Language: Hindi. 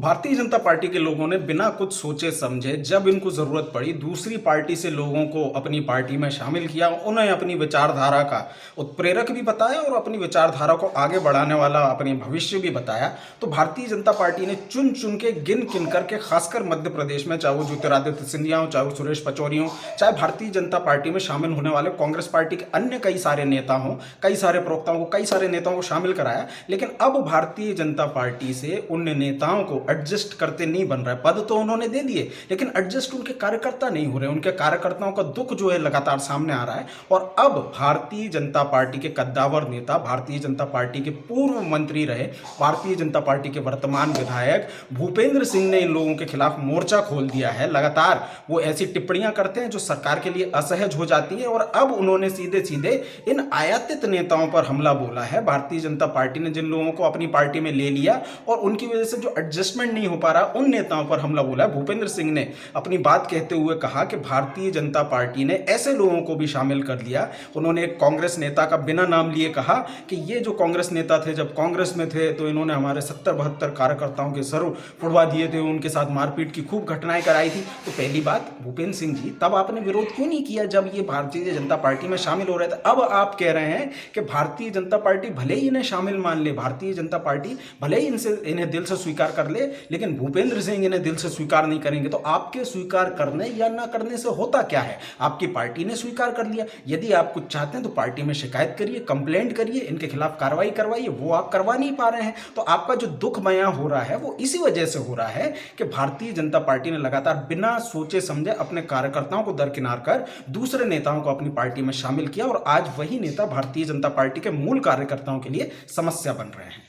भारतीय जनता पार्टी के लोगों ने बिना कुछ सोचे समझे जब इनको जरूरत पड़ी दूसरी पार्टी से लोगों को अपनी पार्टी में शामिल किया, उन्हें अपनी विचारधारा का उत्प्रेरक भी बताया और अपनी विचारधारा को आगे बढ़ाने वाला अपने भविष्य भी बताया। तो भारतीय जनता पार्टी ने चुन चुन के गिन गिन करके, खासकर मध्य प्रदेश में, चाहे वो ज्योतिरादित्य सिंधिया हो, चाहे वो सुरेश पचौरी हो, चाहे भारतीय जनता पार्टी में शामिल होने वाले कांग्रेस पार्टी के अन्य कई सारे नेता हों, कई सारे प्रवक्ताओं को, कई सारे नेताओं को शामिल कराया। लेकिन अब भारतीय जनता पार्टी से उन नेताओं को एडजस्ट करते नहीं बन रहा है। पद तो उन्होंने दे दिए लेकिन एडजस्ट उनके कार्यकर्ता नहीं हो रहे। उनके कार्यकर्ताओं का दुख जो है लगातार सामने आ रहा है। और अब भारतीय जनता पार्टी के कद्दावर नेता, भारतीय जनता पार्टी के पूर्व मंत्री रहे, भारतीय जनता पार्टी के वर्तमान विधायक भूपेंद्र सिंह ने इन लोगों के खिलाफ मोर्चा खोल दिया है। लगातार वो ऐसी टिप्पणियां करते हैं जो सरकार के लिए असहज हो जाती है। और अब उन्होंने सीधे सीधे इन आयातित नेताओं पर हमला बोला है। भारतीय जनता पार्टी ने जिन लोगों को अपनी पार्टी में ले लिया और उनकी वजह से जो एडजस्टमेंट नहीं हो पा रहा, उन नेताओं पर हमला बोला है। भूपेंद्र सिंह ने अपनी बात कहते हुए कहा कि भारतीय जनता पार्टी ने ऐसे लोगों को भी शामिल कर लिया। उन्होंने एक कांग्रेस नेता का बिना नाम लिए कहा कि ये जो कांग्रेस नेता थे, जब कांग्रेस में थे तो इन्होंने हमारे 70-72 कार्यकर्ताओं के सर फुड़वा दिए थे, उनके साथ मारपीट की खूब घटनाएं कराई थी। तो पहली बात, भूपेंद्र सिंह जी, तब आपने विरोध क्यों नहीं किया जब ये भारतीय जनता पार्टी में शामिल हो रहे थे? अब आप कह रहे हैं कि भारतीय जनता पार्टी भले ही इन्हें शामिल मान ले, भारतीय जनता पार्टी भले ही इन्हें दिल से स्वीकार कर ले, लेकिन भूपेंद्र सिंह इन्हें दिल से स्वीकार नहीं करेंगे। तो आपके स्वीकार करने या ना करने से होता क्या है? आपकी पार्टी ने स्वीकार कर लिया। यदि आप कुछ चाहते हैं तो पार्टी में शिकायत करिए, कंप्लेंट करिए, इनके खिलाफ कार्रवाई करवाइए। वो आप करवा नहीं पा रहे हैं। तो आपका जो दुख बयां हो रहा है वो इसी वजह से हो रहा है कि भारतीय जनता पार्टी ने लगातार बिना सोचे समझे अपने कार्यकर्ताओं को दरकिनार कर दूसरे नेताओं को अपनी पार्टी में शामिल किया। और आज वही नेता भारतीय जनता पार्टी के मूल कार्यकर्ताओं के लिए समस्या बन रहे हैं।